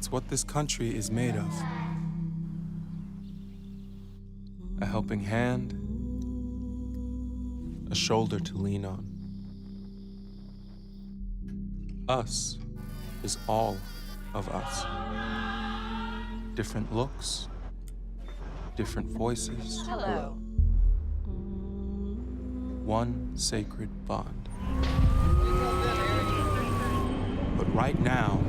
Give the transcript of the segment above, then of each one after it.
It's what this country is made of. A helping hand, a shoulder to lean on. Us is all of us. Different looks, different voices. Hello. One sacred bond. But right now,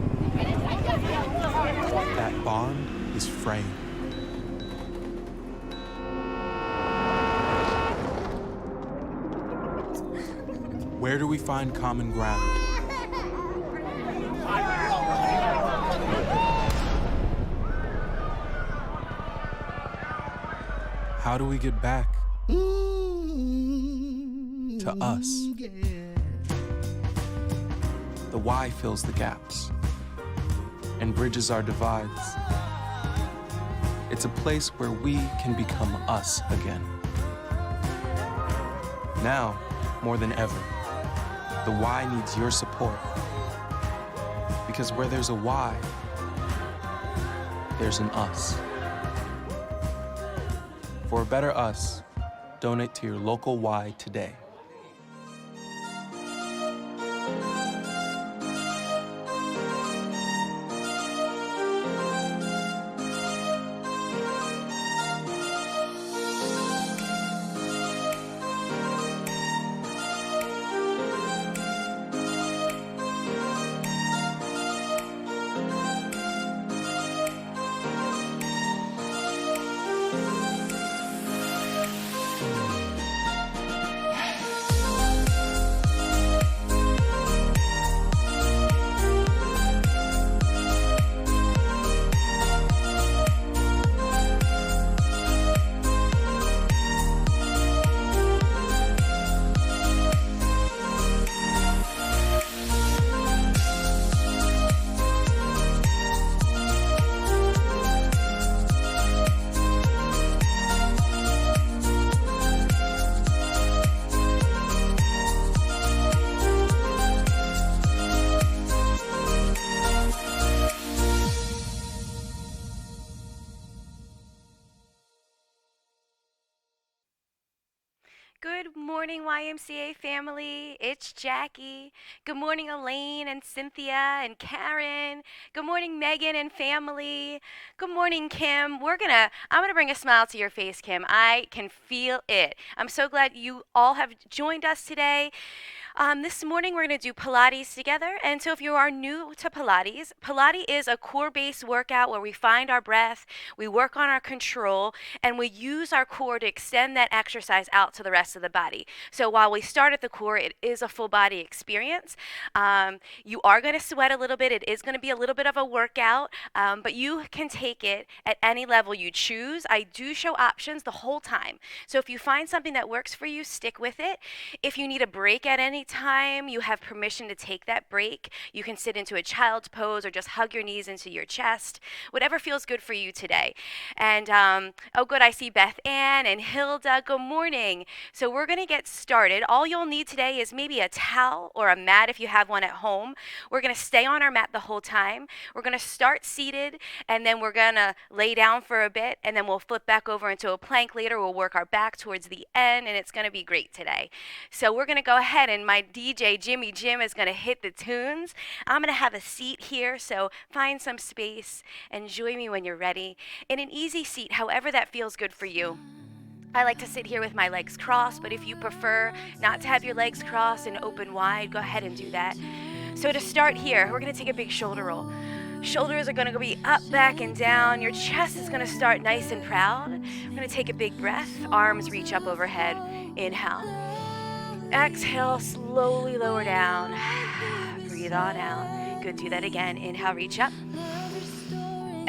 that bond is fraying. Where do we find common ground? How do we get back to us? The why fills the gaps and bridges our divides. It's a place where we can become us again. Now, more than ever, the why needs your support. Because where there's a why, there's an us. For a better us, donate to your local Y today. Good morning, YMCA family. It's Jackie. Good morning, Elaine and Cynthia and Karen. Good morning, Megan and family. Good morning, Kim. I'm gonna bring a smile to your face, Kim. I can feel it. I'm so glad you all have joined us today. This morning we're going to do Pilates together. And so if you are new to Pilates, Pilates is a core-based workout where we find our breath, we work on our control, and we use our core to extend that exercise out to the rest of the body. So while we start at the core, it is a full body experience. You are going to sweat a little bit. It is going to be a little bit of a workout, but you can take it at any level you choose. I do show options the whole time. So if you find something that works for you, stick with it. If you need a break at any time, you have permission to take that break. You can sit into a child's pose or just hug your knees into your chest, whatever feels good for you today. And oh good, I see Beth Ann and Hilda. Good morning. So we're going to get started. All you'll need today is maybe a towel or a mat if you have one at home. We're going to stay on our mat the whole time. We're going to start seated, and then we're going to lay down for a bit, and then we'll flip back over into a plank later. We'll work our back towards the end, and it's going to be great today. So we're going to go ahead, and my DJ Jimmy Jim is going to hit the tunes. I'm going to have a seat here, so find some space and join me when you're ready in an easy seat, however that feels good for you. I like to sit here with my legs crossed, but if you prefer not to have your legs crossed and open wide, go ahead and do that. So to start here, we're going to take a big shoulder roll. Shoulders are going to be up, back, and down. Your chest is going to start nice and proud. We're going to take a big breath. Arms reach up overhead. Inhale. Exhale, slowly lower down. Breathe on out. Good, do that again. Inhale, reach up.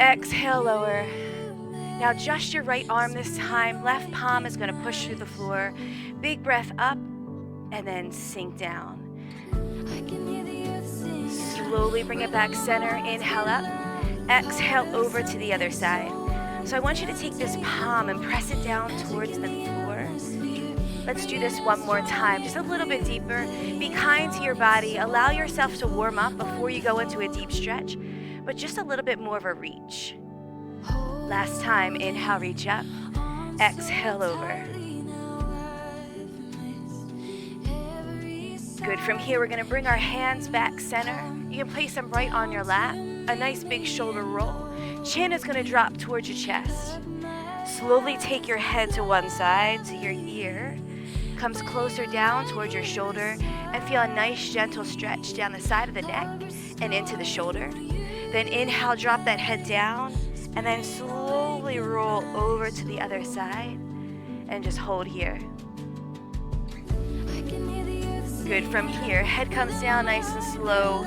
Exhale, lower. Now adjust your right arm this time. Left palm is going to push through the floor. Big breath up and then sink down. Slowly bring it back center. Inhale up. Exhale over to the other side. So I want you to take this palm and press it down towards the floor. Let's do this one more time, just a little bit deeper. Be kind to your body. Allow yourself to warm up before you go into a deep stretch. but just a little bit more of a reach. Last time, inhale, reach up. Exhale, over. Good. From here, we're going to bring our hands back center. You can place them right on your lap. A nice big shoulder roll. Chin is going to drop towards your chest. Slowly take your head to one side so your ear comes closer down towards your shoulder, and feel a nice gentle stretch down the side of the neck and into the shoulder. Then inhale, drop that head down, and then slowly roll over to the other side and just hold here. Good. From here, head comes down nice and slow.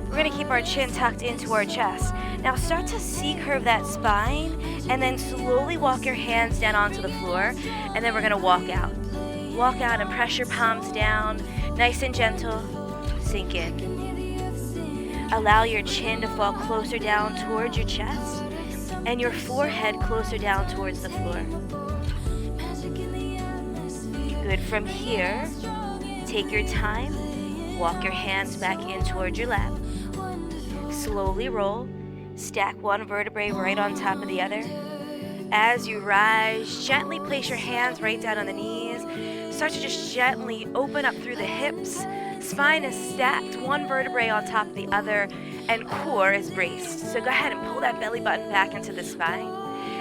We're going to keep our chin tucked into our chest. Now start to C-curve that spine, and then slowly walk your hands down onto the floor, and then we're going to walk out. Walk out and press your palms down, nice and gentle. Sink in. Allow your chin to fall closer down towards your chest, and your forehead closer down towards the floor. Good. From here, take your time, walk your hands back in towards your lap. Slowly roll, stack one vertebrae right on top of the other. As you rise, gently place your hands right down on the knees. Start to just gently open up through the hips. Spine is stacked, one vertebrae on top of the other, and core is braced. So go ahead and pull that belly button back into the spine.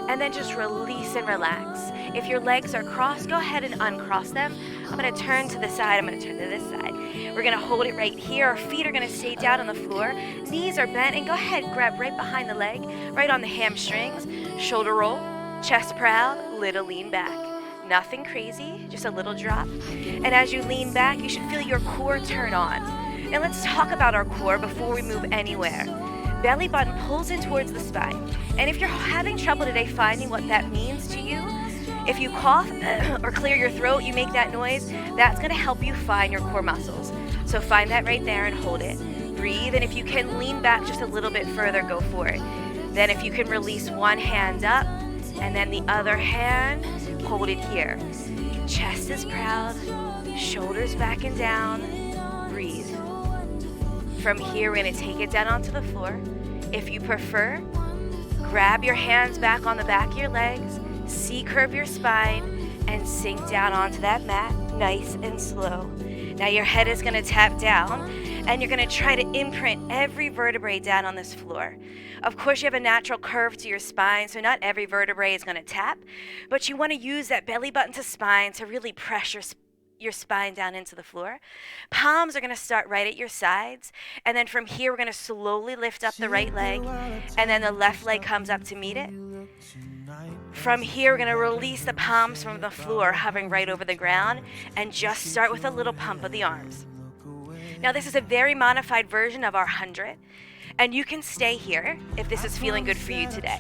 And then just release and relax. If your legs are crossed, go ahead and uncross them. I'm going to turn to the side. I'm going to turn to this side. We're going to hold it right here. Our feet are going to stay down on the floor. Knees are bent. And go ahead, grab right behind the leg, right on the hamstrings. Shoulder roll, chest proud, little lean back. Nothing crazy, just a little drop. And as you lean back, you should feel your core turn on. And let's talk about our core before we move anywhere. Belly button pulls in towards the spine. And if you're having trouble today finding what that means to you, if you cough or clear your throat, you make that noise, that's going to help you find your core muscles. So find that right there and hold it. Breathe, and if you can lean back just a little bit further, go for it. Then if you can release one hand up, and then the other hand, hold it here. Chest is proud, shoulders back and down. Breathe. From here, we're going to take it down onto the floor. If you prefer, grab your hands back on the back of your legs, C-curve your spine, and sink down onto that mat, nice and slow. Now your head is going to tap down, and you're going to try to imprint every vertebrae down on this floor. Of course, you have a natural curve to your spine, so not every vertebrae is going to tap, but you want to use that belly button to spine to really press your spine down into the floor. Palms are going to start right at your sides, and then from here we're going to slowly lift up the right leg, and then the left leg comes up to meet it. From here we're going to release the palms from the floor, hovering right over the ground, and just start with a little pump of the arms. Now this is a very modified version of our 100, and you can stay here if this is feeling good for you today.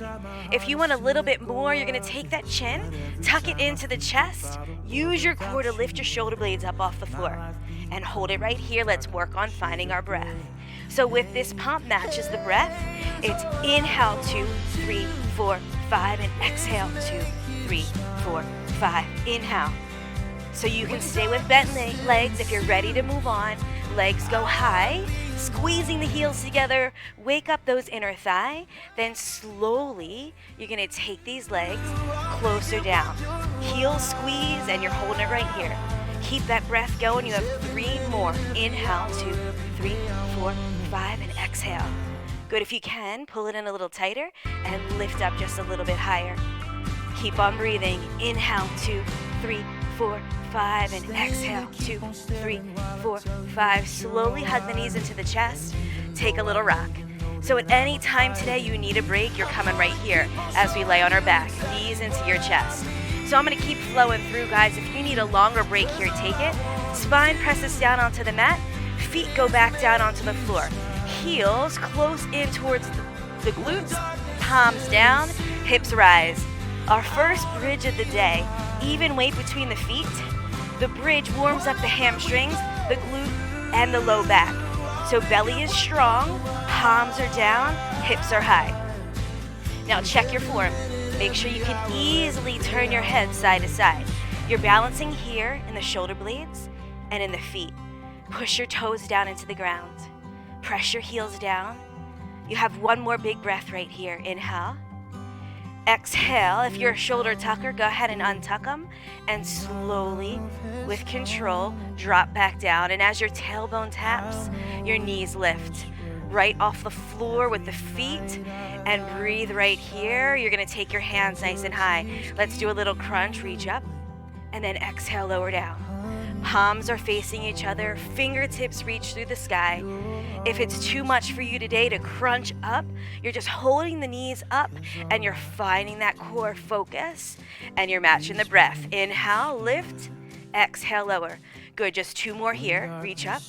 If you want a little bit more, you're going to take that chin, tuck it into the chest, use your core to lift your shoulder blades up off the floor, and hold it right here. Let's work on finding our breath. So with this pump matches the breath, it's inhale 2, 3, 4, 5, and exhale 2, 3, 4, 5. Inhale. So you can stay with bent legs if you're ready to move on. Legs go high, squeezing the heels together, wake up those inner thigh. Then slowly, you're going to take these legs closer down. Heels squeeze, and you're holding it right here. Keep that breath going. You have 3 more. Inhale, 2, 3, 4, 5, and exhale. Good. If you can, pull it in a little tighter and lift up just a little bit higher. Keep on breathing. Inhale, 2, 3, 4, 5, and exhale, 2, 3, 4, 5. Slowly hug the knees into the chest. Take a little rock. So at any time today you need a break, you're coming right here as we lay on our back, knees into your chest. So I'm going to keep flowing through, guys. If you need a longer break here, take it. Spine presses down onto the mat. Feet go back down onto the floor. Heels close in towards the glutes. Palms down, hips rise. Our first bridge of the day, even weight between the feet. The bridge warms up the hamstrings, the glute, and the low back. So belly is strong, palms are down, hips are high. Now check your form. Make sure you can easily turn your head side to side. You're balancing here in the shoulder blades and in the feet. Push your toes down into the ground. Press your heels down. You have one more big breath right here. Inhale. Exhale. If you're a shoulder tucker, go ahead and untuck them and slowly, with control, drop back down. And as your tailbone taps, your knees lift right off the floor with the feet and breathe right here. You're going to take your hands nice and high. Let's do a little crunch. Reach up and then exhale, lower down. Palms are facing each other, fingertips reach through the sky. If it's too much for you today to crunch up, you're just holding the knees up and you're finding that core focus and you're matching the breath. Inhale, lift, exhale, lower. Good, just 2 more here. Reach up,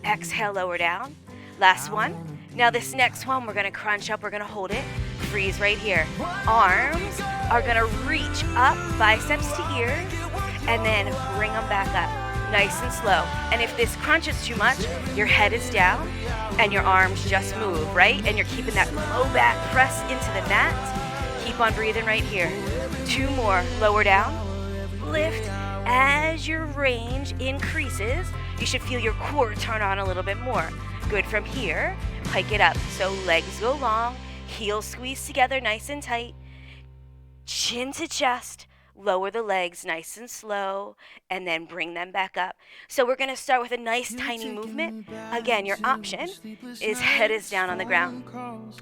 exhale, lower down. Last one. Now this next one, we're gonna crunch up, we're gonna hold it. Freeze right here. Arms are gonna reach up, biceps to ears, and then bring them back up, nice and slow. And if this crunch is too much, your head is down and your arms just move, right? And you're keeping that low back press into the mat. Keep on breathing right here. 2 more, lower down, lift. As your range increases, you should feel your core turn on a little bit more. Good, from here, pike it up. So legs go long, heels squeeze together nice and tight, chin to chest. Lower the legs nice and slow, and then bring them back up. So we're going to start with a nice tiny movement. Again, your option is head is down on the ground.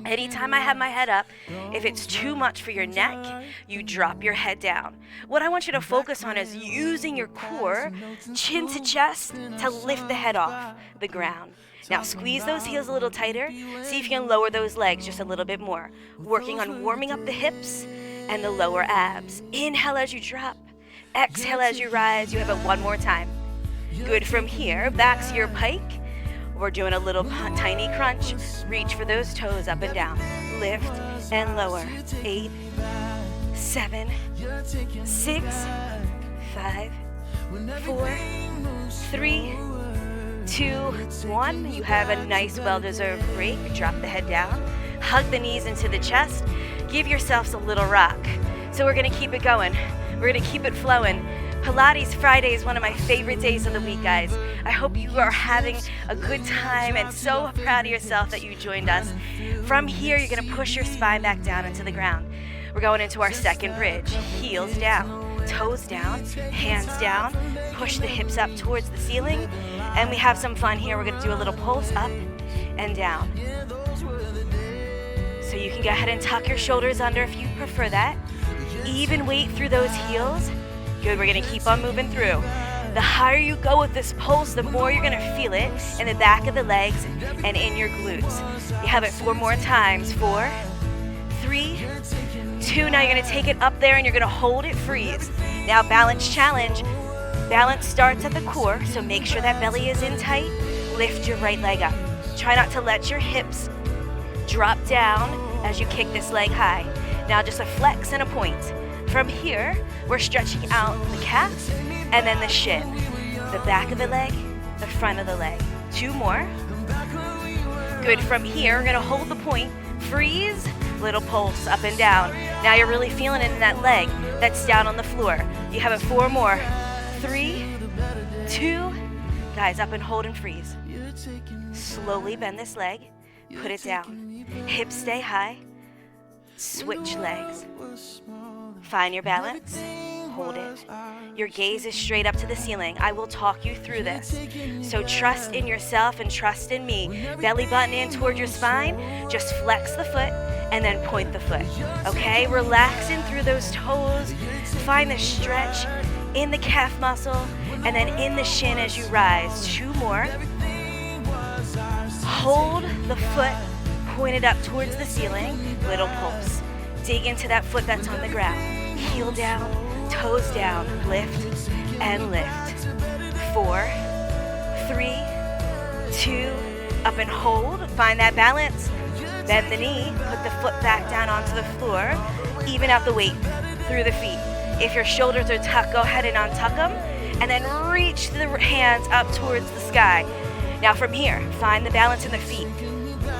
Anytime I have my head up, if it's too much for your neck, you drop your head down. What I want you to focus on is using your core, chin to chest, to lift the head off the ground. Now squeeze those heels a little tighter. See if you can lower those legs just a little bit more. Working on warming up the hips and the lower abs. Inhale as you drop. Exhale as you rise. You have it one more time. Good, from here, back to your pike. We're doing a little tiny crunch. Reach for those toes up and down. Lift and lower. 8, 7, 6, 5, 4, 3, 2, 1. You have a nice well-deserved break. Drop the head down. Hug the knees into the chest. Give yourselves a little rock. So we're gonna keep it going. We're gonna keep it flowing. Pilates Friday is one of my favorite days of the week, guys. I hope you are having a good time and so proud of yourself that you joined us. From here, you're gonna push your spine back down into the ground. We're going into our second bridge. Heels down, toes down, hands down. Push the hips up towards the ceiling. And we have some fun here. We're gonna do a little pulse up and down. So you can go ahead and tuck your shoulders under if you prefer that. Even weight through those heels. Good, we're gonna keep on moving through. The higher you go with this pulse, the more you're gonna feel it in the back of the legs and in your glutes. You have it 4 more times. 4, 3, 2. Now you're gonna take it up there and you're gonna hold it, freeze. Now balance challenge. Balance starts at the core, so make sure that belly is in tight. Lift your right leg up. Try not to let your hips drop down as you kick this leg high. Now just a flex and a point. From here, we're stretching out the calf and then the shin. The back of the leg, the front of the leg. 2 more. Good, from here, we're gonna hold the point, freeze, little pulse up and down. Now you're really feeling it in that leg that's down on the floor. You have it 4 more. 3, 2, guys, up and hold and freeze. Slowly bend this leg, put it down. Hips stay high, switch legs. Find your balance, hold it. Your gaze is straight up to the ceiling. I will talk you through this. So trust in yourself and trust in me. Belly button in toward your spine, just flex the foot and then point the foot. Okay, relaxing through those toes. Find the stretch in the calf muscle and then in the shin as you rise. 2 more. Hold the foot pointed up towards the ceiling, little pulse. Dig into that foot that's on the ground. Heel down, toes down, lift and lift. 4, 3, 2, up and hold. Find that balance. Bend the knee, put the foot back down onto the floor. Even out the weight through the feet. If your shoulders are tucked, go ahead and untuck them. And then reach the hands up towards the sky. Now from here, find the balance in the feet.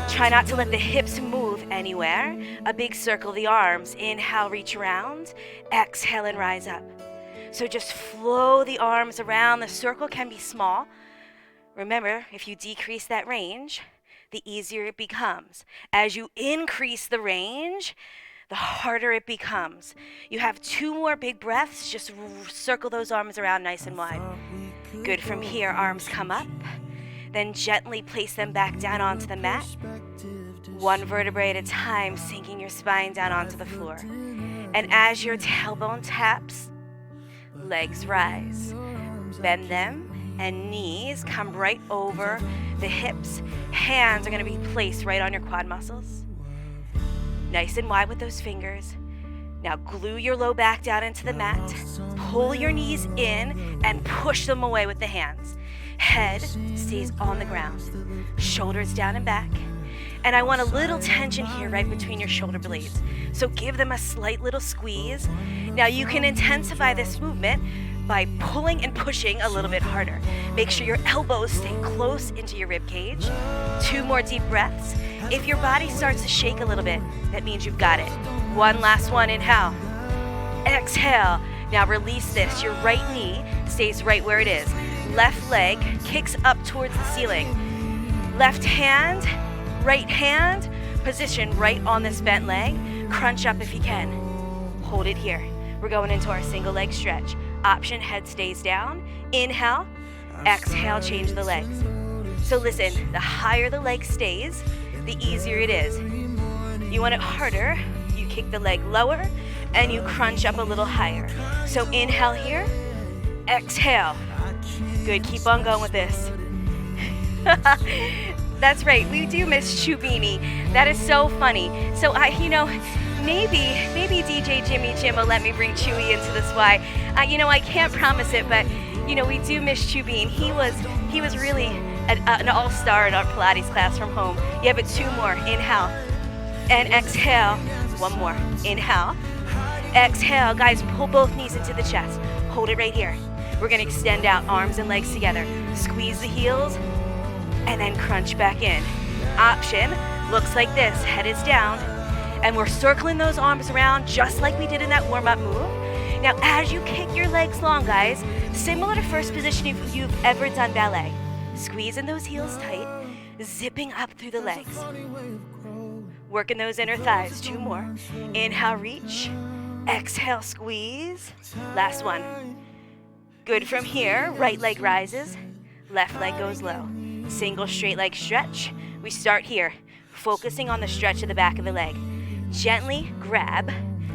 Try not to let the hips move anywhere. A big circle the arms. Inhale, reach around. Exhale and rise up. So just flow the arms around. The circle can be small. Remember, if you decrease that range, the easier it becomes. As you increase the range, the harder it becomes. You have 2 more big breaths. Just circle those arms around nice and wide. Good. From here, arms come up. Then gently place them back down onto the mat. 1 vertebrae at a time, sinking your spine down onto the floor. And as your tailbone taps, legs rise. Bend them, and knees come right over the hips. Hands are going to be placed right on your quad muscles. Nice and wide with those fingers. Now glue your low back down into the mat. Pull your knees in and push them away with the hands. Head stays on the ground. Shoulders down and back. And I want a little tension here right between your shoulder blades. So give them a slight little squeeze. Now you can intensify this movement by pulling and pushing a little bit harder. Make sure your elbows stay close into your rib cage. 2 more deep breaths. If your body starts to shake a little bit, that means you've got it. 1 last one, inhale. Exhale. Now release this. Your right knee stays right where it is. Left leg kicks up towards the ceiling. Left hand, right hand, position right on this bent leg. Crunch up if you can. Hold it here. We're going into our single leg stretch. Option, head stays down. Inhale, exhale, change the legs. So listen, the higher the leg stays, the easier it is. You want it harder, you kick the leg lower, and you crunch up a little higher. So inhale here, exhale. Good, keep on going with this. That's right, we do miss Chubini. That is so funny. So maybe DJ Jimmy Jim will let me bring Chewy into this Y. I can't promise it, but we do miss Chubin. He was really an all-star in our Pilates class from home. Yeah, but 2 more. Inhale and exhale. 1 more. Inhale, exhale. Guys, pull both knees into the chest. Hold it right here. We're gonna extend out, arms and legs together. Squeeze the heels and then crunch back in. Option looks like this. Head is down. And we're circling those arms around just like we did in that warm-up move. Now, as you kick your legs long, guys, similar to first position if you've ever done ballet, squeeze in those heels tight, zipping up through the legs. Working those inner thighs. 2 more. Inhale, reach. Exhale, squeeze. Last one. Good. From here, right leg rises, left leg goes low. Single straight leg stretch. We start here, focusing on the stretch of the back of the leg. Gently grab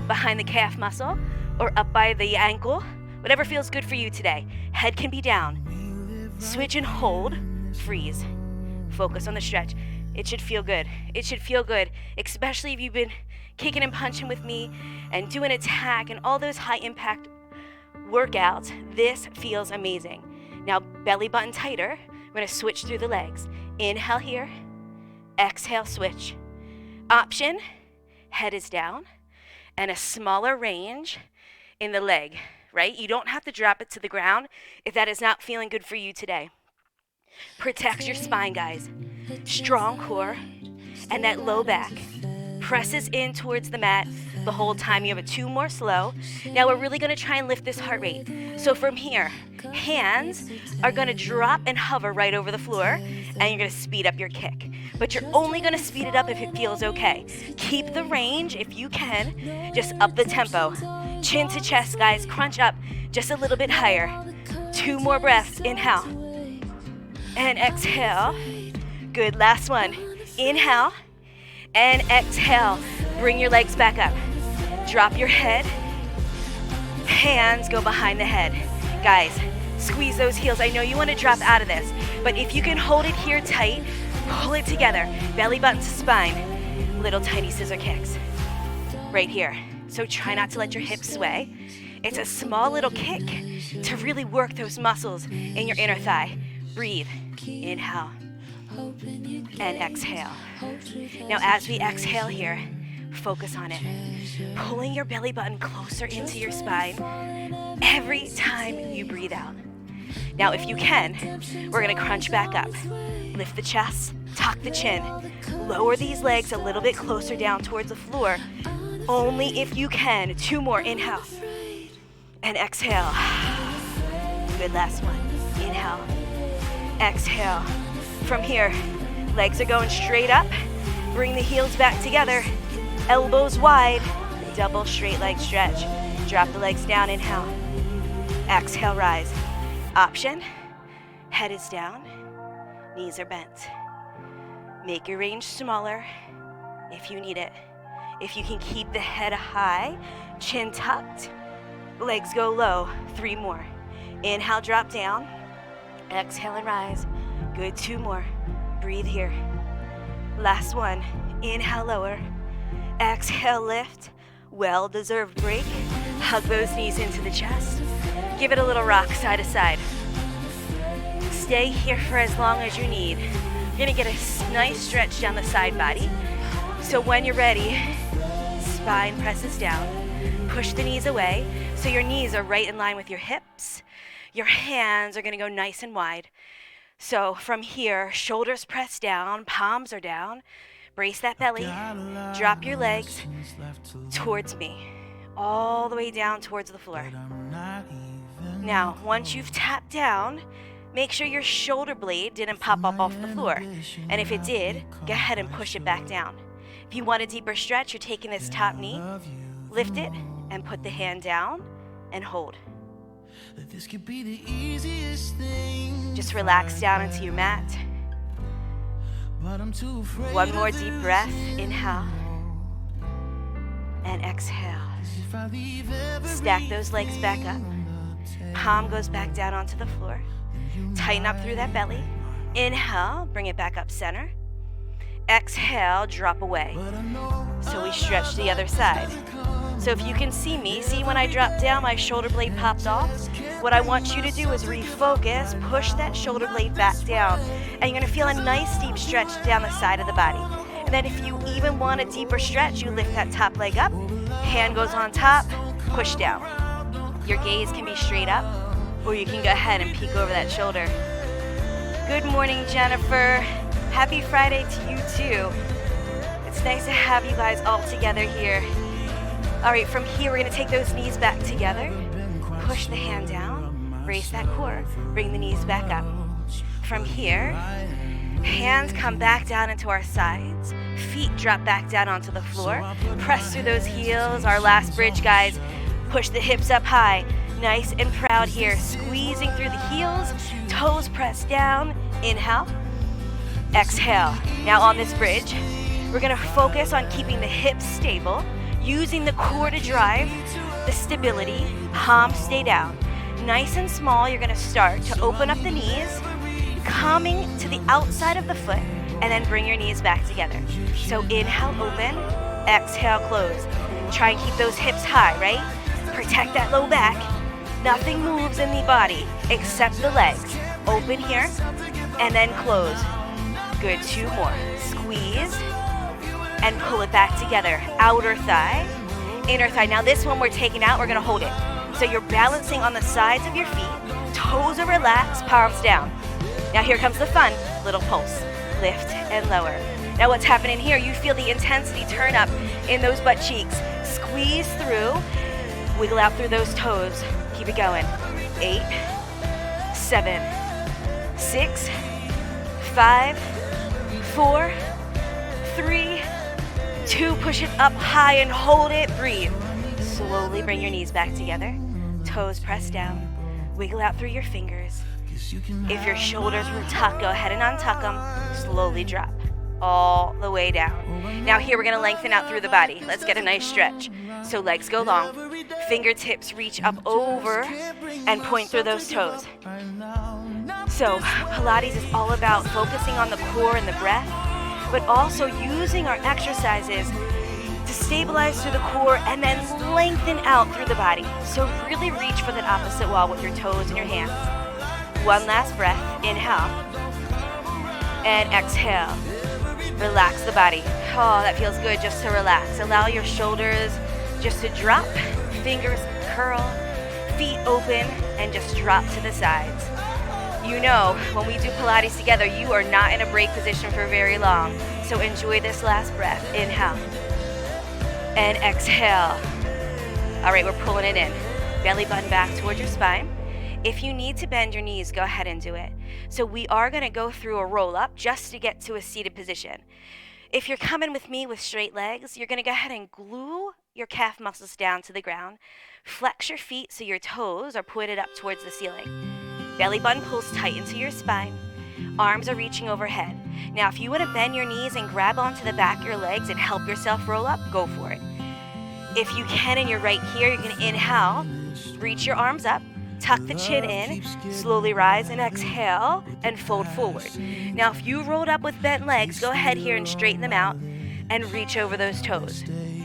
behind the calf muscle or up by the ankle, whatever feels good for you today. Head can be down. Switch and hold, freeze. Focus on the stretch. It should feel good. It should feel good, especially if you've been kicking and punching with me and doing attack and all those high impact workouts. This feels amazing. Now belly button tighter. We're gonna switch through the legs. Inhale here, exhale, switch. Option, head is down, and a smaller range in the leg, right? You don't have to drop it to the ground if that is not feeling good for you today. Protects your spine, guys. Strong core, and that low back. Presses in towards the mat the whole time. You have a 2 more slow. Now we're really gonna try and lift this heart rate. So from here, hands are gonna drop and hover right over the floor, and you're gonna speed up your kick. But you're only gonna speed it up if it feels okay. Keep the range if you can, just up the tempo. Chin to chest, guys, crunch up just a little bit higher. 2 more breaths, inhale. And exhale. Good, last one. Inhale and exhale. Bring your legs back up. Drop your head. Hands go behind the head. Guys, squeeze those heels. I know you want to drop out of this, but if you can hold it here tight, pull it together. Belly button to spine. Little tiny scissor kicks. Right here. So try not to let your hips sway. It's a small little kick to really work those muscles in your inner thigh. Breathe. Inhale. And exhale. Now as we exhale here, focus on it. Pulling your belly button closer into your spine every time you breathe out. Now if you can, we're gonna crunch back up. Lift the chest, tuck the chin. Lower these legs a little bit closer down towards the floor. Only if you can. 2 more, inhale. And exhale. Good, last one. Inhale. Exhale. From here, Legs are going straight up. Bring the heels back together. Elbows wide. Double straight leg stretch. Drop the legs down, inhale. Exhale, rise. Option. Head is down. Knees are bent. Make your range smaller if you need it. If you can keep the head high, chin tucked, legs go low. 3 more. Inhale, drop down. Exhale and rise. Good, 2 more. Breathe here. Last one. Inhale, lower. Exhale, lift. Well-deserved break. Hug those knees into the chest. Give it a little rock side to side. Stay here for as long as you need. You're gonna get a nice stretch down the side body. So when you're ready, spine presses down. Push the knees away so your knees are right in line with your hips. Your hands are gonna go nice and wide. So from here, shoulders press down, palms are down. Brace that belly. Drop your legs towards me, all the way down towards the floor. Now, once you've tapped down, make sure your shoulder blade didn't pop up off the floor. And if it did, go ahead and push it back down. If you want a deeper stretch, you're taking this top knee, lift it, and put the hand down and hold. Just relax down into your mat. One more deep breath. Inhale. And exhale. Stack those legs back up. Palm goes back down onto the floor. Tighten up through that belly. Inhale, bring it back up center. Exhale, drop away. So we stretch the other side. So if you can see me, see when I drop down, my shoulder blade popped off? What I want you to do is refocus, push that shoulder blade back down, and you're gonna feel a nice deep stretch down the side of the body. And then if you even want a deeper stretch, you lift that top leg up, hand goes on top, push down. Your gaze can be straight up, or you can go ahead and peek over that shoulder. Good morning, Jennifer. Happy Friday to you too. It's nice to have you guys all together here. All right, from here, we're gonna take those knees back together. Push the hand down, brace that core, bring the knees back up. From here, hands come back down into our sides, feet drop back down onto the floor, press through those heels. Our last bridge, guys. Push the hips up high, nice and proud here, squeezing through the heels, toes pressed down. Inhale, exhale. Now on this bridge, we're gonna focus on keeping the hips stable, using the core to drive the stability. Palms stay down. Nice and small, you're gonna start to open up the knees, coming to the outside of the foot, and then bring your knees back together. So inhale, open, exhale, close. Try and keep those hips high, right? Protect that low back. Nothing moves in the body except the legs. Open here, and then close. Good, 2 more. Squeeze, and pull it back together. Outer thigh, inner thigh. Now this one we're taking out, we're gonna hold it. So you're balancing on the sides of your feet, toes are relaxed, palms down. Now here comes the fun, little pulse. Lift and lower. Now what's happening here, you feel the intensity turn up in those butt cheeks. Squeeze through, wiggle out through those toes. Keep it going. 8, 7, 6, 5, 4, 3, 2, push it up high and hold it, breathe. Slowly bring your knees back together, toes pressed down, wiggle out through your fingers. If your shoulders were tucked, go ahead and untuck them, slowly drop all the way down. Now here we're gonna lengthen out through the body. Let's get a nice stretch. So legs go long, fingertips reach up over and point through those toes. So Pilates is all about focusing on the core and the breath, but also using our exercises to stabilize through the core and then lengthen out through the body. So really reach for that opposite wall with your toes and your hands. One last breath, inhale, and exhale. Relax the body. Oh, that feels good just to relax. Allow your shoulders just to drop, fingers curl, feet open, and just drop to the sides. You know, when we do Pilates together, you are not in a break position for very long. So enjoy this last breath. Inhale and exhale. All right, we're pulling it in. Belly button back towards your spine. If you need to bend your knees, go ahead and do it. So we are going to go through a roll up just to get to a seated position. If you're coming with me with straight legs, you're going to go ahead and glue your calf muscles down to the ground. Flex your feet so your toes are pointed up towards the ceiling. Belly button pulls tight into your spine. Arms are reaching overhead. Now, if you want to bend your knees and grab onto the back of your legs and help yourself roll up, go for it. If you can and you're right here, you're going to inhale, reach your arms up, tuck the chin in, slowly rise and exhale and fold forward. Now, if you rolled up with bent legs, go ahead here and straighten them out and reach over those toes.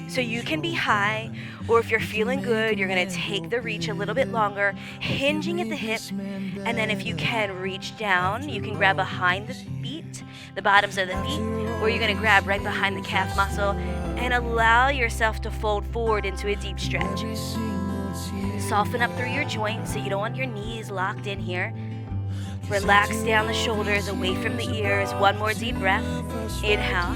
So you can be high, or if you're feeling good, you're going to take the reach a little bit longer, hinging at the hip, and then if you can, reach down. You can grab behind the feet, the bottoms of the feet, or you're going to grab right behind the calf muscle and allow yourself to fold forward into a deep stretch. Soften up through your joints so you don't want your knees locked in here. Relax down the shoulders, away from the ears. One more deep breath. Inhale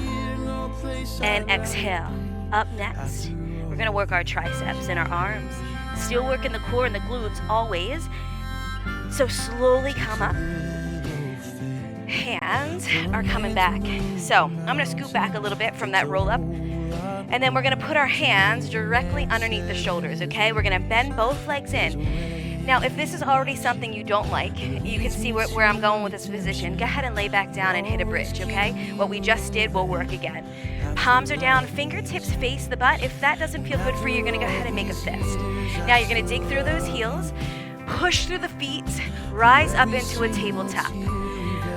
and exhale. Up next, we're going to work our triceps and our arms. Still working the core and the glutes always. So slowly come up. Hands are coming back. So I'm going to scoot back a little bit from that roll up. And then we're going to put our hands directly underneath the shoulders, okay? We're going to bend both legs in. Now, if this is already something you don't like, you can see where I'm going with this position. Go ahead and lay back down and hit a bridge, okay? What we just did will work again. Palms are down, fingertips face the butt. If that doesn't feel good for you, you're going to go ahead and make a fist. Now, you're going to dig through those heels, push through the feet, rise up into a tabletop.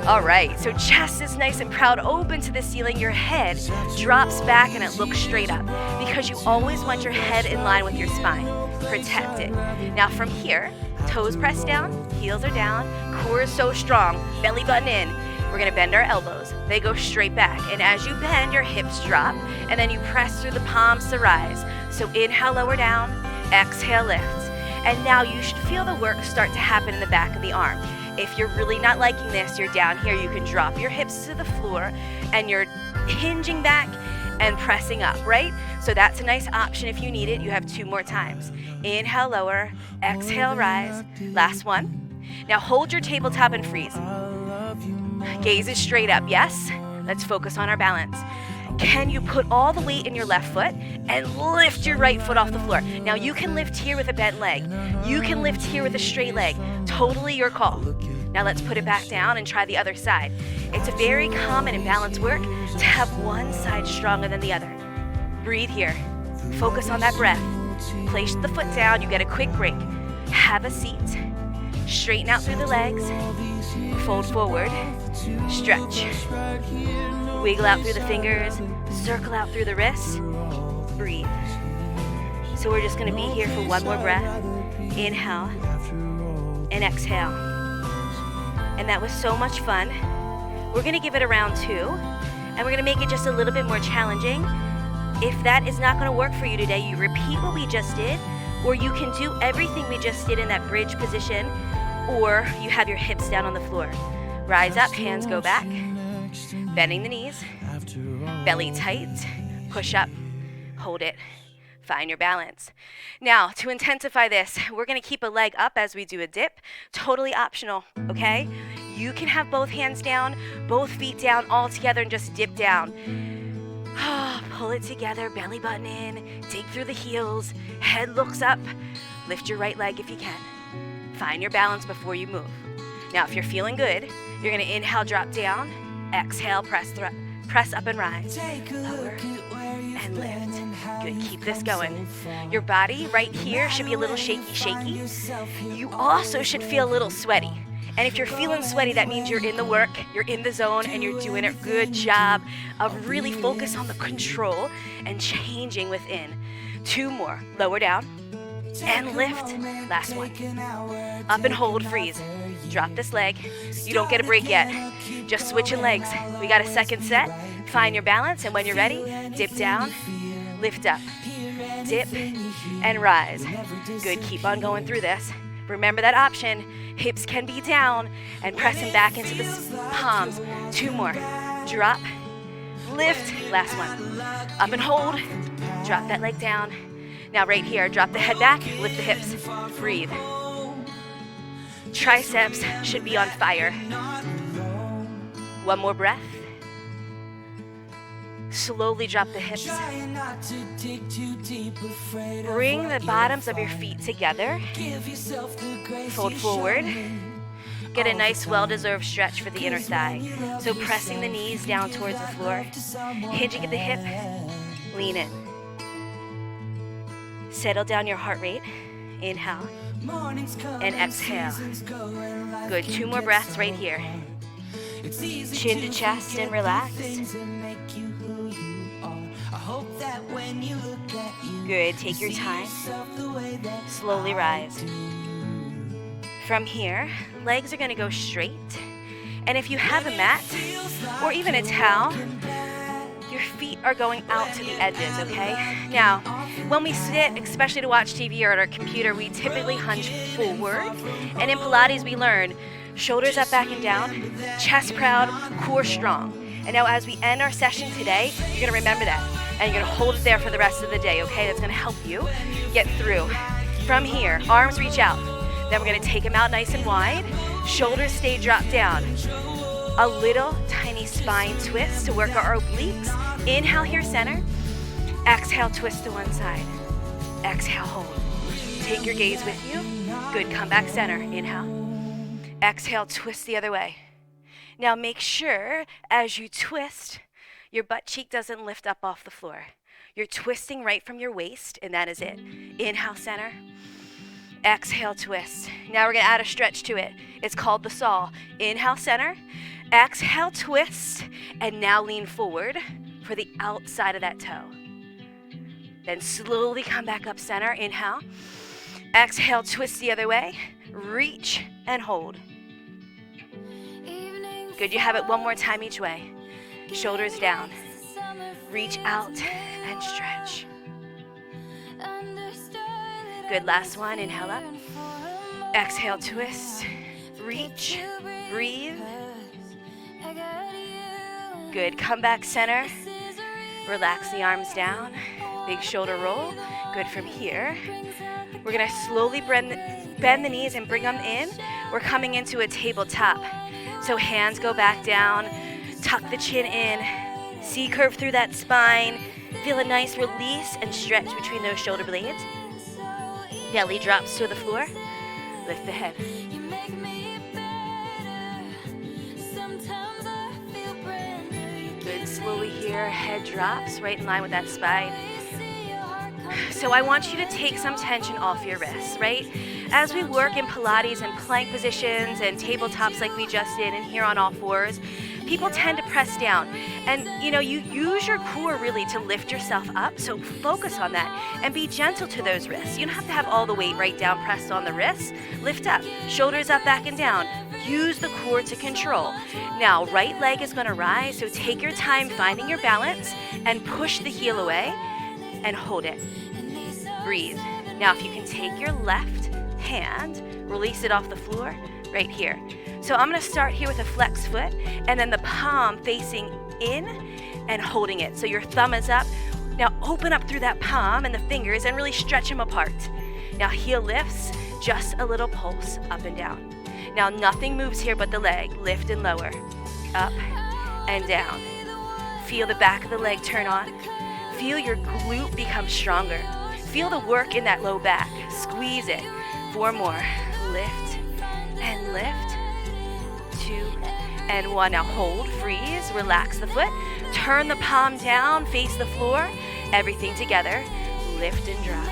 All right, so chest is nice and proud, open to the ceiling. Your head drops back and it looks straight up because you always want your head in line with your spine. Protect it. Now from here, toes press down, heels are down, core is so strong, belly button in. We're gonna bend our elbows. They go straight back. And as you bend, your hips drop, and then you press through the palms to rise. So inhale, lower down, exhale, lift. And now you should feel the work start to happen in the back of the arm. If you're really not liking this, you're down here, you can drop your hips to the floor and you're hinging back and pressing up, right? So that's a nice option if you need it. You have 2 more times. Inhale, lower, exhale, rise. Last one. Now hold your tabletop and freeze. Gaze is straight up, yes? Let's focus on our balance. Can you put all the weight in your left foot and lift your right foot off the floor? Now you can lift here with a bent leg. You can lift here with a straight leg. Totally your call. Now let's put it back down and try the other side. It's a very common in balance work to have one side stronger than the other. Breathe here. Focus on that breath. Place the foot down. You get a quick break. Have a seat. Straighten out through the legs. Fold forward. Stretch. Wiggle out through the fingers. Circle out through the wrists. Breathe. So we're just going to be here for one more breath. Inhale and exhale. And that was so much fun. We're going to give it a round 2, and we're going to make it just a little bit more challenging. If that is not going to work for you today, you repeat what we just did, or you can do everything we just did in that bridge position, or you have your hips down on the floor. Rise up, hands go back, bending the knees, belly tight, push up, hold it, find your balance. Now, to intensify this, we're going to keep a leg up as we do a dip, totally optional, okay? You can have both hands down, both feet down, all together, and just dip down. Pull it together, belly button in, dig through the heels, head looks up, lift your right leg if you can. Find your balance before you move. Now, if you're feeling good, you're going to inhale, drop down, exhale, press up and rise, lower and lift. Good, keep this going. Your body right here should be a little shaky. You also should feel a little sweaty. And if you're feeling sweaty, that means you're in the work, you're in the zone, and you're doing a good job of really focus on the control and changing within. 2 more. Lower down and lift. Last one. Up and hold, freeze. Drop this leg. You don't get a break yet. Just switching legs. We got a second set. Find your balance, and when you're ready, dip down, lift up, dip, and rise. Good, keep on going through this. Remember that option. Hips can be down and pressing back into the palms. 2 more. Drop, lift, last one. Up and hold, drop that leg down. Now right here, drop the head back, lift the hips, breathe. Triceps should be on fire. One more breath. Slowly drop the hips. Bring the bottoms of your feet together. Fold forward. Get a nice well-deserved stretch for the inner thigh. So pressing the knees down towards the floor. Hinging at the hip. Lean in. Settle down your heart rate. Inhale. And exhale. Good. 2 more breaths right here. Chin to chest and relax. Good. Take your time. Slowly rise. From here, legs are going to go straight. And if you have a mat or even a towel, your feet are going out to the edges, okay? Now, when we sit, especially to watch TV or at our computer, we typically hunch forward. And in Pilates, we learn shoulders up, back, and down, chest proud, core strong. And now as we end our session today, you're gonna remember that. And you're gonna hold it there for the rest of the day, okay? That's gonna help you get through. From here, arms reach out. Then we're gonna take them out nice and wide. Shoulders stay dropped down. A little tiny spine twist to work our obliques. Inhale here, center. Exhale, twist to one side. Exhale, hold. Take your gaze with you. Good, come back center. Inhale. Exhale, twist the other way. Now make sure as you twist, your butt cheek doesn't lift up off the floor. You're twisting right from your waist, and that is it. Inhale, center. Exhale, twist. Now we're gonna add a stretch to it. It's called the saw. Inhale, center. Exhale, twist. And now lean forward for the outside of that toe. Then slowly come back up center. Inhale. Exhale, twist the other way. Reach and hold. Good, you have it one more time each way. Shoulders down. Reach out and stretch. Good, last one, inhale up. Exhale, twist, reach, breathe. Good, come back center. Relax the arms down. Big shoulder roll. Good, from here, we're gonna slowly bend the knees and bring them in. We're coming into a tabletop. So hands go back down, tuck the chin in, C-curve through that spine. Feel a nice release and stretch between those shoulder blades. Belly drops to the floor. Lift the head. Good, slowly here, head drops right in line with that spine. So I want you to take some tension off your wrists, right? As we work in Pilates and plank positions and tabletops like we just did and here on all fours, people tend to press down. And you use your core really to lift yourself up, so focus on that and be gentle to those wrists. You don't have to have all the weight right down pressed on the wrists. Lift up, shoulders up, back and down. Use the core to control. Now, right leg is gonna rise, so take your time finding your balance and push the heel away and hold it. Breathe. Now, if you can take your left hand, release it off the floor right here. So I'm gonna start here with a flex foot and then the palm facing in and holding it. So your thumb is up. Now open up through that palm and the fingers and really stretch them apart. Now heel lifts, just a little pulse up and down. Now nothing moves here but the leg. Lift and lower, up and down. Feel the back of the leg turn on. Feel your glute become stronger. Feel the work in that low back. Squeeze it. 4 more. Lift and lift. 2 and 1. Now hold, freeze, relax the foot. Turn the palm down, face the floor. Everything together. Lift and drop.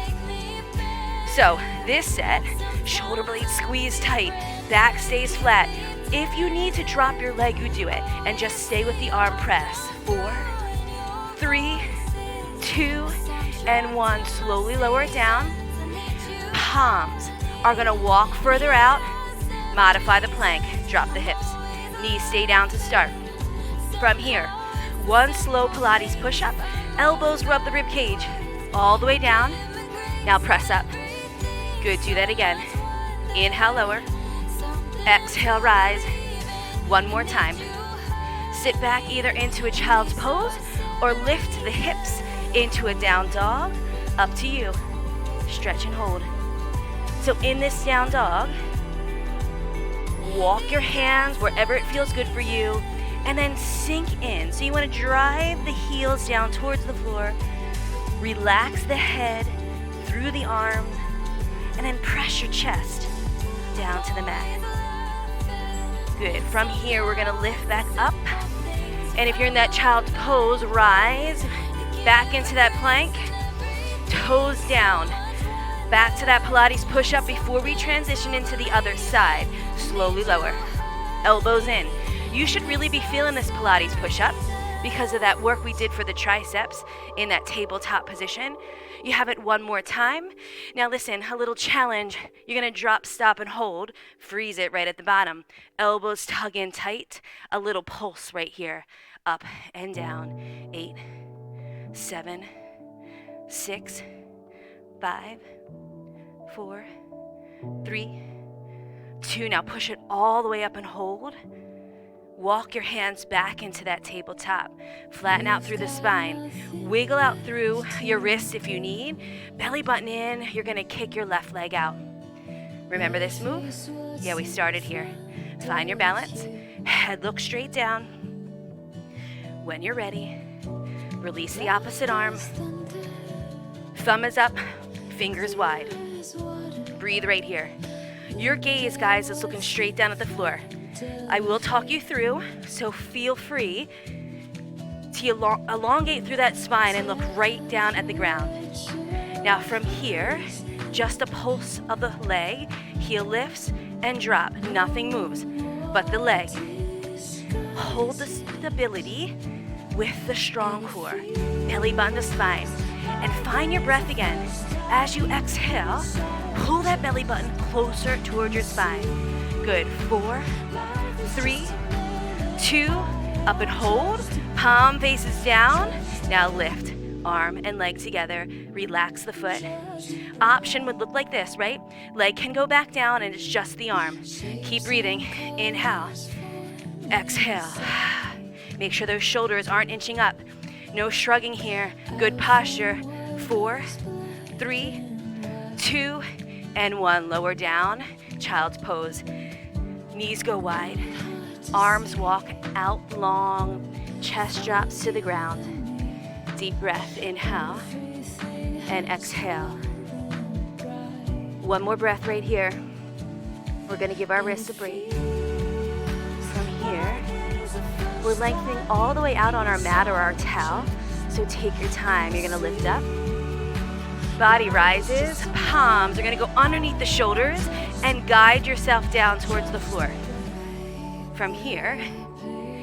So this set, shoulder blades squeeze tight. Back stays flat. If you need to drop your leg, you do it. And just stay with the arm press. 4, 3, 2, and 1. Slowly lower it down. Palms are gonna walk further out. Modify the plank. Drop the hips. Knees stay down to start. From here, 1 slow Pilates push-up. Elbows rub the rib cage. All the way down. Now press up. Good, do that again. Inhale, lower. Exhale, rise. 1 more time. Sit back either into a child's pose or lift the hips into a down dog. Up to you. Stretch and hold. So in this down dog, Walk your hands wherever it feels good for you, and then sink in. So you want to drive the heels down towards the floor, relax the head through the arms, and then press your chest down to the mat. Good. From here, we're going to lift back up. And if you're in that child's pose, rise back into that plank, toes down. Back to that Pilates push-up before we transition into the other side. Slowly lower. Elbows in. You should really be feeling this Pilates push-up because of that work we did for the triceps in that tabletop position. You have it one more time. Now listen, a little challenge. You're going to drop, stop, and hold. Freeze it right at the bottom. Elbows tug in tight. A little pulse right here. Up and down. 8, 7, 6, 5, 4, 3, 2. Now push it all the way up and hold. Walk your hands back into that tabletop. Flatten out through the spine. Wiggle out through your wrists if you need. Belly button in. You're going to kick your left leg out. Remember this move? Yeah, we started here. Find your balance. Head looks straight down. When you're ready, release the opposite arm. Thumb is up, fingers wide. Breathe right here. Your gaze, guys, is looking straight down at the floor. I will talk you through, so feel free to elongate through that spine and look right down at the ground. Now from here, just a pulse of the leg, heel lifts and drop. Nothing moves but the leg. Hold the stability with the strong core. Belly button to spine. And find your breath again. As you exhale, pull that belly button closer towards your spine. Good. 4, 3, 2, up and hold. Palm faces down. Now lift. Arm and leg together. Relax the foot. Option would look like this, right? Leg can go back down and it's just the arm. Keep breathing. Inhale. Exhale. Make sure those shoulders aren't inching up. No shrugging here. Good posture. 4, 3, 2, and 1. Lower down. Child's pose. Knees go wide. Arms walk out long. Chest drops to the ground. Deep breath. Inhale and exhale. One more breath right here. We're going to give our wrists a break. From here, we're lengthening all the way out on our mat or our towel. So take your time. You're going to lift up. Body rises. Palms are going to go underneath the shoulders and guide yourself down towards the floor. From here,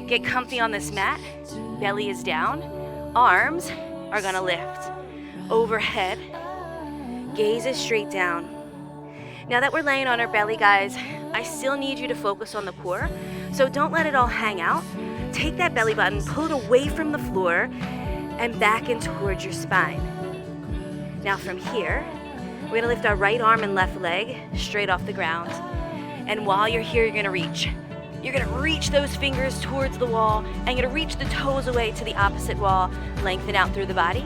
get comfy on this mat. Belly is down. Arms are going to lift. Overhead. Gaze is straight down. Now that we're laying on our belly, guys, I still need you to focus on the core. So don't let it all hang out. Take that belly button, pull it away from the floor, and back in towards your spine. Now from here, we're gonna lift our right arm and left leg straight off the ground. And while you're here, you're gonna reach. You're gonna reach those fingers towards the wall, and you're gonna reach the toes away to the opposite wall, lengthen out through the body.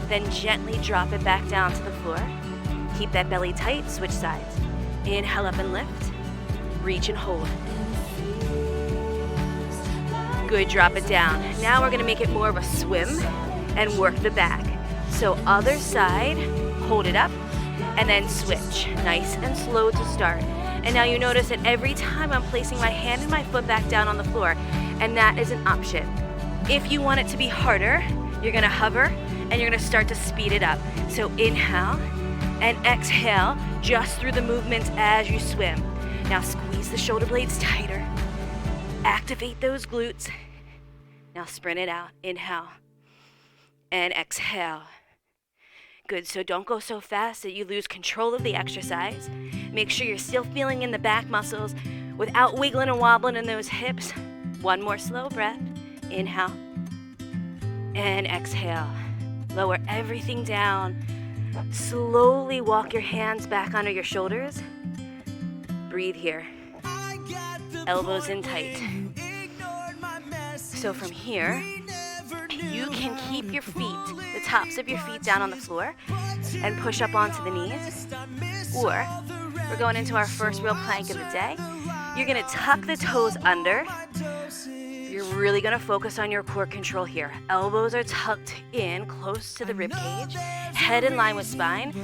Then gently drop it back down to the floor. Keep that belly tight, switch sides. Inhale up and lift. Reach and hold. Good, drop it down. Now we're gonna make it more of a swim and work the back. So other side, hold it up, and then switch. Nice and slow to start. And now you notice that every time I'm placing my hand and my foot back down on the floor, and that is an option. If you want it to be harder, you're gonna hover, and you're gonna start to speed it up. So inhale and exhale just through the movements as you swim. Now squeeze the shoulder blades tighter. Activate those glutes. Now sprint it out. Inhale and exhale. Good, so don't go so fast that you lose control of the exercise. Make sure you're still feeling in the back muscles without wiggling and wobbling in those hips. One more slow breath. Inhale and exhale. Lower everything down. Slowly walk your hands back under your shoulders. Breathe here. Elbows in tight. So from here, you can keep your feet, the tops of your feet down on the floor and push up onto the knees. Or we're going into our first real plank of the day. You're gonna tuck the toes under. You're really gonna focus on your core control here. Elbows are tucked in close to the rib cage, head in line with spine.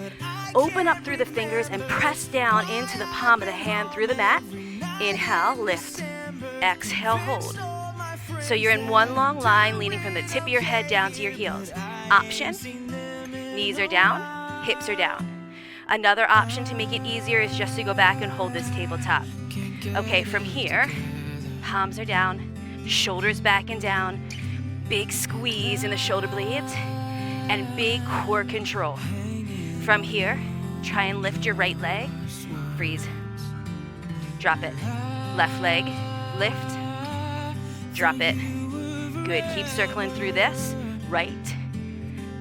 Open up through the fingers and press down into the palm of the hand through the mat. Inhale, lift. Exhale, hold. So you're in one long line, leaning from the tip of your head down to your heels. Option, knees are down, hips are down. Another option to make it easier is just to go back and hold this tabletop. Okay, from here, palms are down, shoulders back and down, big squeeze in the shoulder blades, and big core control. From here, try and lift your right leg, freeze, drop it. Left leg, lift, drop it. Good, keep circling through this, right,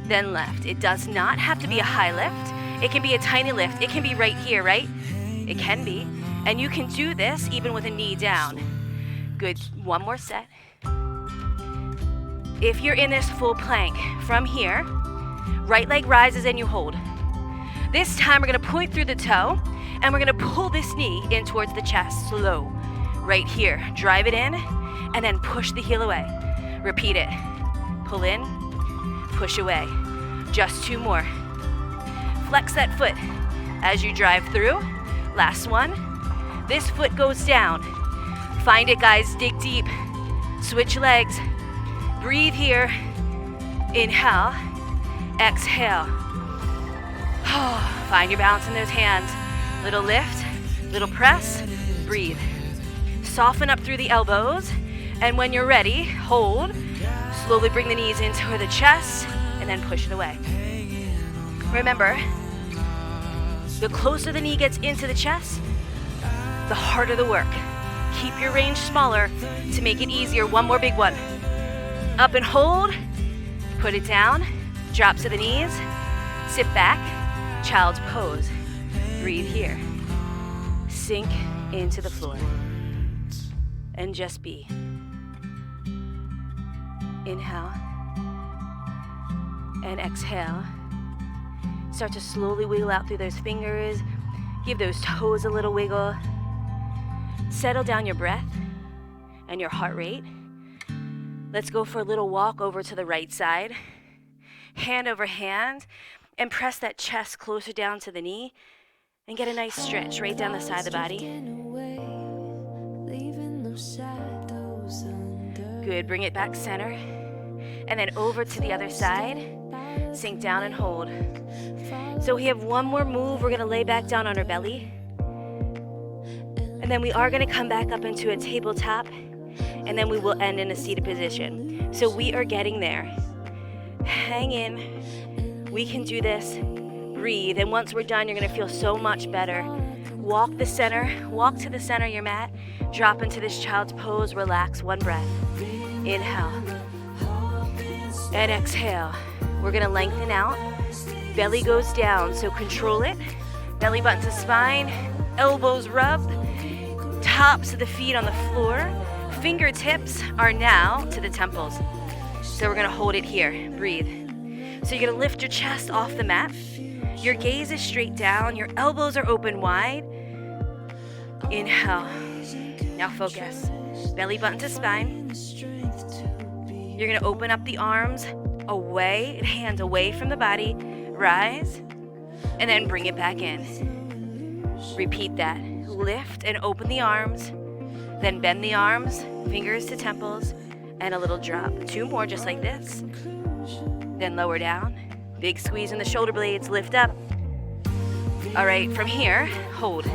then left. It does not have to be a high lift. It can be a tiny lift. It can be right here, right? It can be. And you can do this even with a knee down. Good, one more set. If you're in this full plank, from here, right leg rises and you hold. This time we're gonna point through the toe and we're gonna pull this knee in towards the chest, slow. Right here, drive it in and then push the heel away. Repeat it. Pull in, push away. Just two more. Flex that foot as you drive through. Last one. This foot goes down. Find it, guys, dig deep. Switch legs. Breathe here. Inhale, exhale. Find your balance in those hands. Little lift, little press, breathe. Soften up through the elbows, and when you're ready, hold. Slowly bring the knees into the chest, and then push it away. Remember, the closer the knee gets into the chest, the harder the work. Keep your range smaller to make it easier. One more big one. Up and hold, put it down, drop to the knees, sit back, child's pose. Breathe here. Sink into the floor. And just be. Inhale. And exhale. Start to slowly wiggle out through those fingers. Give those toes a little wiggle. Settle down your breath and your heart rate. Let's go for a little walk over to the right side. Hand over hand, and press that chest closer down to the knee and get a nice stretch right down the side of the body. Good, bring it back center. And then over to the other side. Sink down and hold. So we have one more move. We're gonna lay back down on our belly. And then we are gonna come back up into a tabletop, and then we will end in a seated position. So we are getting there. Hang in. We can do this. Breathe, and once we're done, you're gonna feel so much better. Walk to the center of your mat. Drop into this child's pose. Relax, one breath. Inhale. And exhale. We're gonna lengthen out. Belly goes down, so control it. Belly button to spine. Elbows rubbed. Tops of the feet on the floor. Fingertips are now to the temples. So we're gonna hold it here. Breathe. So you're gonna lift your chest off the mat. Your gaze is straight down. Your elbows are open wide. Inhale. Now focus. Belly button to spine. You're gonna open up the arms away, hands away from the body. Rise. And then bring it back in. Repeat that. Lift and open the arms. Then bend the arms, fingers to temples, and a little drop. Two more just like this. Then lower down. Big squeeze in the shoulder blades, lift up. All right, from here, hold.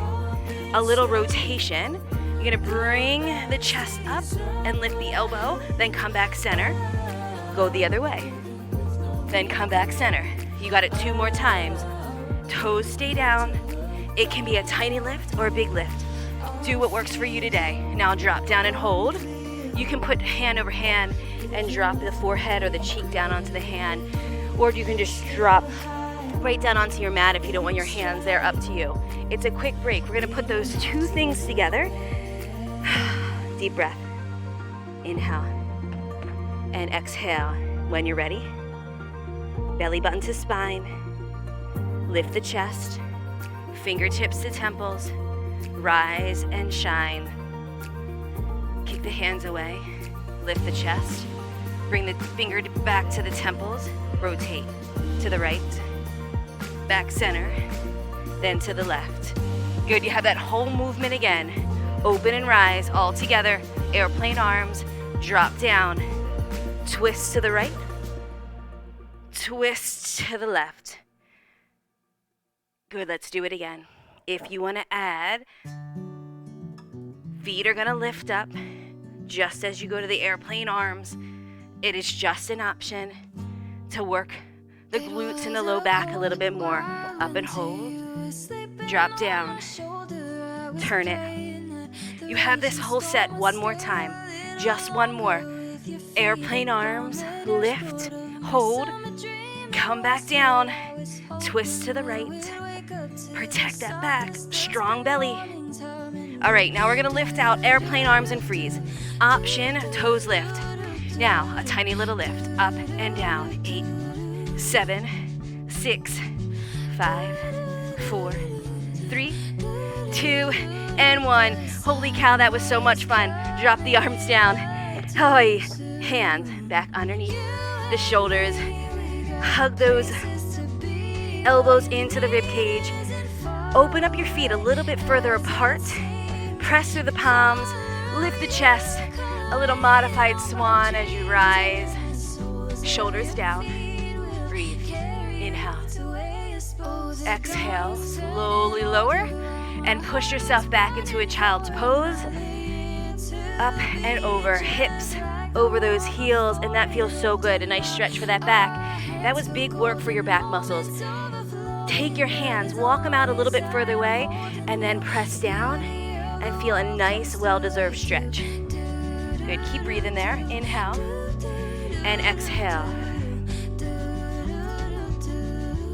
A little rotation. You're gonna bring the chest up and lift the elbow, then come back center. Go the other way. Then come back center. You got it two more times. Toes stay down. It can be a tiny lift or a big lift. Do what works for you today. Now drop down and hold. You can put hand over hand and drop the forehead or the cheek down onto the hand, or you can just drop right down onto your mat if you don't want your hands there, up to you. It's a quick break. We're gonna put those two things together. Deep breath. Inhale and exhale. When you're ready, belly button to spine. Lift the chest, fingertips to temples. Rise and shine. the hands away. Lift the chest. Bring the finger back to the temples. Rotate to the right. Back center. Then to the left. Good, you have that whole movement again. Open and rise all together. Airplane arms. Drop down. Twist to the right. Twist to the left. Good, let's do it again. If you want to add, feet are going to lift up just as you go to the airplane arms. It is just an option to work the glutes and the low back a little bit more. Up and hold. Drop down. Turn it. You have this whole set one more time. Just one more. Airplane arms. Lift. Hold. Come back down. Twist to the right. Protect that back. Strong belly. All right, now we're going to lift out airplane arms and freeze. Option, toes lift. Now, a tiny little lift. Up and down. 8, 7, 6, 5, 4, 3, 2, and 1. Holy cow, that was so much fun. Drop the arms down. Oh, hands back underneath the shoulders. Hug those elbows into the rib cage. Open up your feet a little bit further apart. Press through the palms. Lift the chest. A little modified swan as you rise. Shoulders down. Breathe. Inhale. Exhale. Slowly lower. And push yourself back into a child's pose. Up and over. Hips over those heels. And that feels so good. A nice stretch for that back. That was big work for your back muscles. Take your hands, walk them out a little bit further away, and then press down and feel a nice, well-deserved stretch. Good, keep breathing there. Inhale and exhale.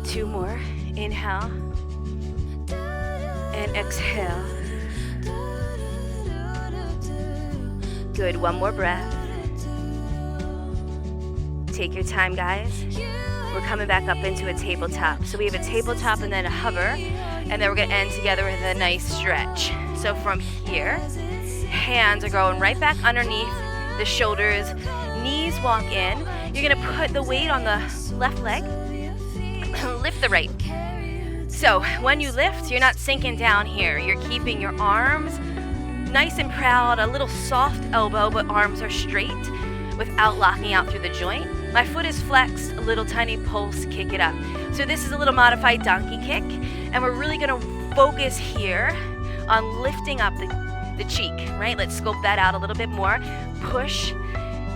2 more. Inhale and exhale. Good, 1 more breath. Take your time, guys. We're coming back up into a tabletop. So we have a tabletop and then a hover, and then we're gonna end together with a nice stretch. So from here, hands are going right back underneath the shoulders, knees walk in. You're gonna put the weight on the left leg, lift the right. So when you lift, you're not sinking down here. You're keeping your arms nice and proud, a little soft elbow, but arms are straight without locking out through the joint. My foot is flexed, a little tiny pulse, kick it up. So this is a little modified donkey kick, and we're really gonna focus here on lifting up the cheek, right? Let's scope that out a little bit more. Push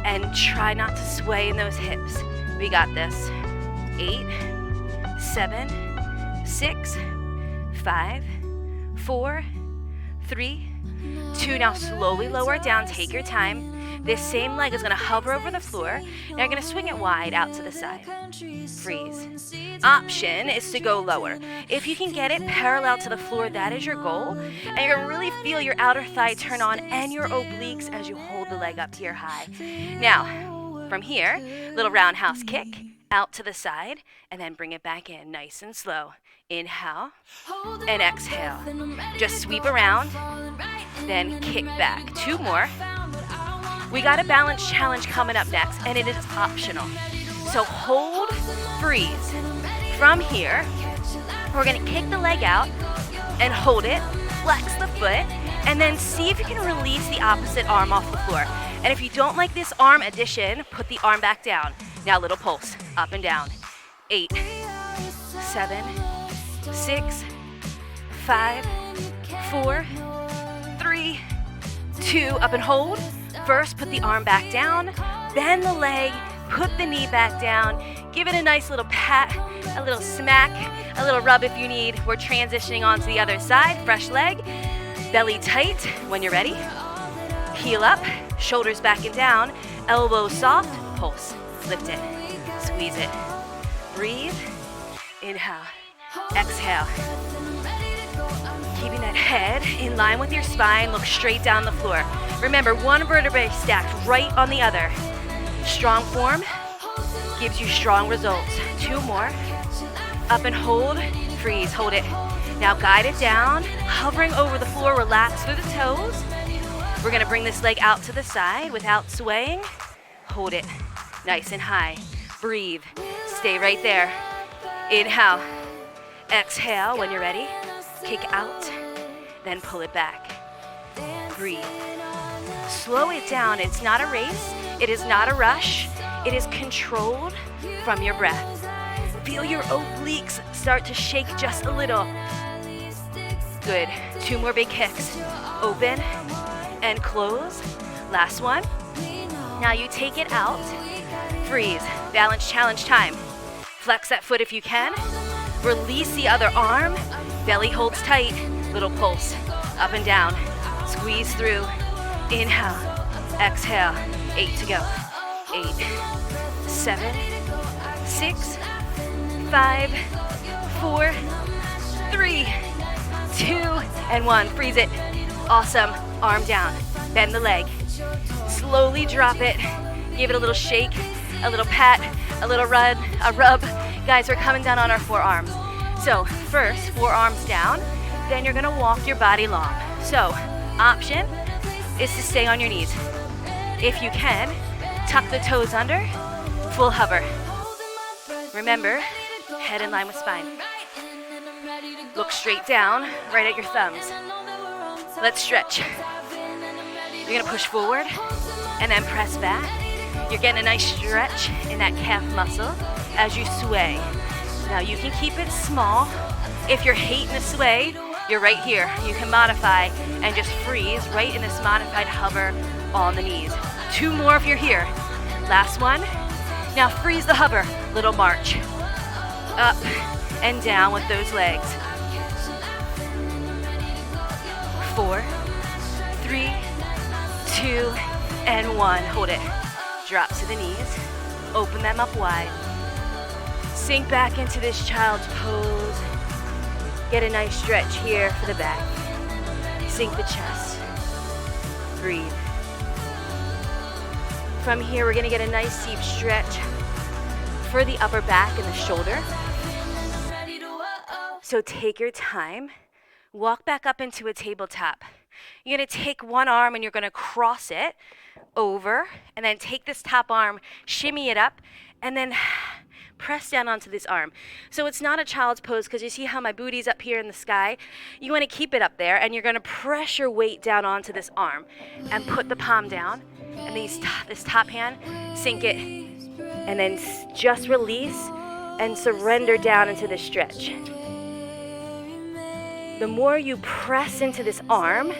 and try not to sway in those hips. We got this. 8, 7, 6, 5, 4, 3, 2. Now slowly lower it down, take your time. This same leg is going to hover over the floor. Now you're going to swing it wide out to the side. Freeze. Option is to go lower. If you can get it parallel to the floor, that is your goal. And you're going to really feel your outer thigh turn on and your obliques as you hold the leg up here high. Now, from here, little roundhouse kick out to the side, and then bring it back in nice and slow. Inhale and exhale. Just sweep around, then kick back. 2 more. We got a balance challenge coming up next, and it is optional. So hold, freeze. From here, we're gonna kick the leg out and hold it, flex the foot, and then see if you can release the opposite arm off the floor. And if you don't like this arm addition, put the arm back down. Now little pulse, up and down. 8, 7, 6, 5, 4, 3, 2, up and hold. First, put the arm back down, bend the leg, put the knee back down, give it a nice little pat, a little smack, a little rub if you need. We're transitioning on to the other side, fresh leg, belly tight. When you're ready, heel up, shoulders back and down, elbows soft, pulse, lift it, squeeze it, breathe, inhale, exhale. Keeping that head in line with your spine, look straight down the floor. Remember, one vertebrae stacked right on the other. Strong form gives you strong results. 2 more. Up and hold, freeze, hold it. Now guide it down, hovering over the floor, relax through the toes. We're gonna bring this leg out to the side without swaying. Hold it nice and high. Breathe, stay right there. Inhale, exhale when you're ready. Kick out, then pull it back. Breathe. Slow it down. It's not a race. It is not a rush. It is controlled from your breath. Feel your obliques start to shake just a little. Good. 2 more big kicks. Open and close. Last one. Now you take it out. Freeze. Balance challenge time. Flex that foot if you can. Release the other arm. Belly holds tight. Little pulse. Up and down. Squeeze through. Inhale. Exhale. 8 to go. 8, 7, 6, 5, 4, 3, 2, and 1. Freeze it. Awesome. Arm down. Bend the leg. Slowly drop it. Give it a little shake, a little pat, a little rub. Guys, we're coming down on our forearms. So first, forearms down. Then you're gonna walk your body long. So option is to stay on your knees. If you can, tuck the toes under, full hover. Remember, head in line with spine. Look straight down, right at your thumbs. Let's stretch. You're gonna push forward and then press back. You're getting a nice stretch in that calf muscle as you sway. Now you can keep it small. If you're hating the sway, you're right here. You can modify and just freeze right in this modified hover on the knees. 2 more if you're here. Last one. Now freeze the hover. Little march. Up and down with those legs. 4, 3, 2, and 1. Hold it. Drop to the knees. Open them up wide. Sink back into this child's pose. Get a nice stretch here for the back. Sink the chest. Breathe. From here, we're gonna get a nice deep stretch for the upper back and the shoulder. So take your time. Walk back up into a tabletop. You're gonna take one arm and you're gonna cross it over, and then take this top arm, shimmy it up, and then press down onto this arm. So it's not a child's pose, because you see how my booty's up here in the sky? You want to keep it up there, and you're going to press your weight down onto this arm and put the palm down, and this top hand, sink it, and then just release and surrender down into the stretch. The more you press into this arm,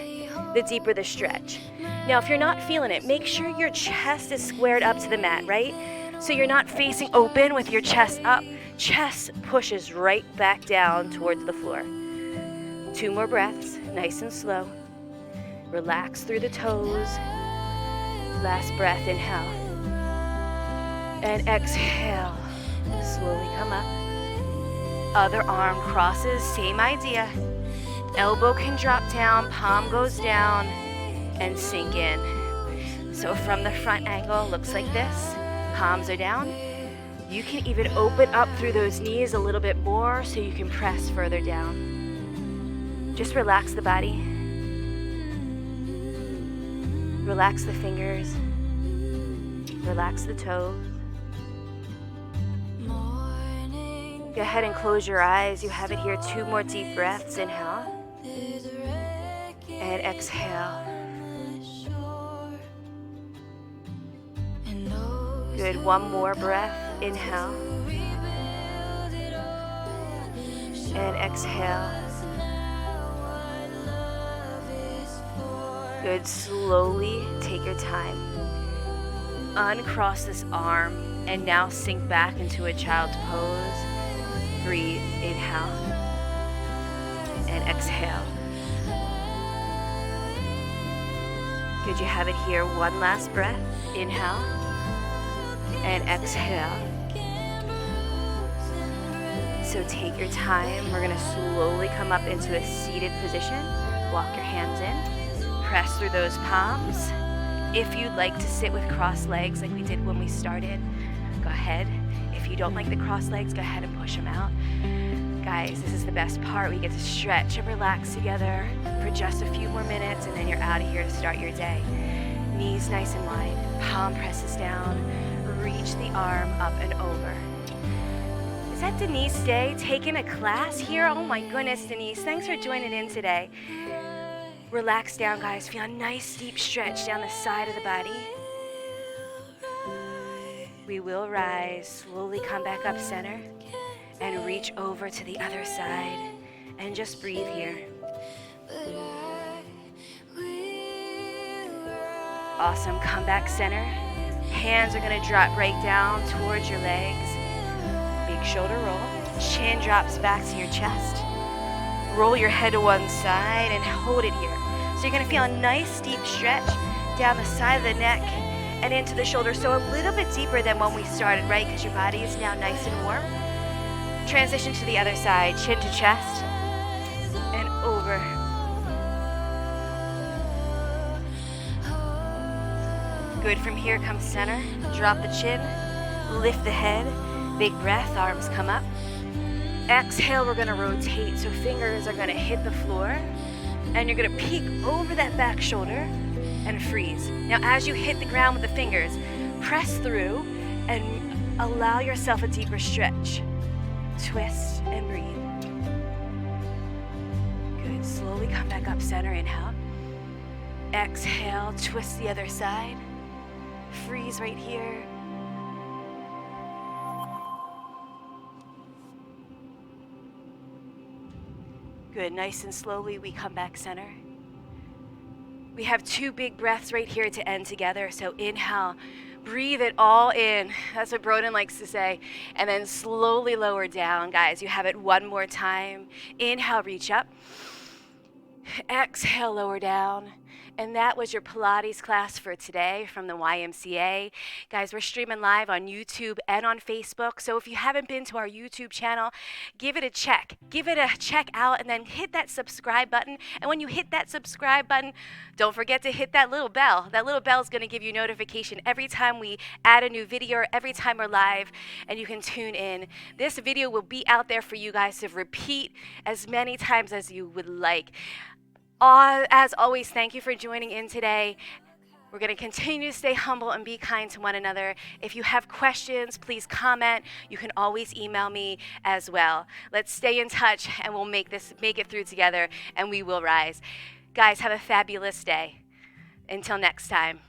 the deeper the stretch. Now, if you're not feeling it, make sure your chest is squared up to the mat, right? So you're not facing open with your chest up. Chest pushes right back down towards the floor. 2 more breaths, nice and slow. Relax through the toes. Last breath, inhale. And exhale. Slowly come up. Other arm crosses, same idea. Elbow can drop down, palm goes down, and sink in. So from the front angle, looks like this. Palms are down. You can even open up through those knees a little bit more so you can press further down. Just relax the body. Relax the fingers. Relax the toes. Go ahead and close your eyes. You have it here. 2 more deep breaths. Inhale. And exhale. Good. 1 more breath. Inhale. And exhale. Good. Slowly take your time. Uncross this arm and now sink back into a child's pose. Breathe. Inhale. And exhale. Good. You have it here. 1 last breath. Inhale. And exhale. So take your time. We're going to slowly come up into a seated position. Walk your hands in. Press through those palms. If you'd like to sit with crossed legs like we did when we started, go ahead. If you don't like the crossed legs, go ahead and push them out. Guys, this is the best part. We get to stretch and relax together for just a few more minutes, and then you're out of here to start your day. Knees nice and wide, palm presses down, reach the arm up and over. Is that Denise Day taking a class here? Oh my goodness, Denise, thanks for joining in today. Relax down, guys. Feel a nice deep stretch down the side of the body. We will rise, slowly come back up center, and reach over to the other side, and just breathe here. Awesome, come back center. Hands are gonna drop right down towards your legs. Big shoulder roll. Chin drops back to your chest. Roll your head to one side and hold it here. So you're gonna feel a nice deep stretch down the side of the neck and into the shoulder. So a little bit deeper than when we started, right? Because your body is now nice and warm. Transition to the other side, chin to chest and over. Good, from here come center, drop the chin, lift the head, big breath, arms come up. Exhale, we're gonna rotate, so fingers are gonna hit the floor, and you're gonna peek over that back shoulder and freeze. Now as you hit the ground with the fingers, press through and allow yourself a deeper stretch. Twist and breathe. Good, slowly come back up center, inhale. Exhale, twist the other side. Freeze right here. Good, nice and slowly we come back center. We have 2 big breaths right here to end together. So inhale, breathe it all in. That's what Broden likes to say. And then slowly lower down, guys. You have it one more time. Inhale, reach up. Exhale, lower down. And that was your Pilates class for today from the YMCA. Guys, we're streaming live on YouTube and on Facebook. So if you haven't been to our YouTube channel, give it a check. Give it a check out and then hit that subscribe button. And when you hit that subscribe button, don't forget to hit that little bell. That little bell is going to give you notification every time we add a new video or every time we're live, and you can tune in. This video will be out there for you guys to repeat as many times as you would like. As always, thank you for joining in today. We're going to continue to stay humble and be kind to one another. If you have questions, please comment. You can always email me as well. Let's stay in touch, and we'll make it through together, and we will rise. Guys, have a fabulous day. Until next time.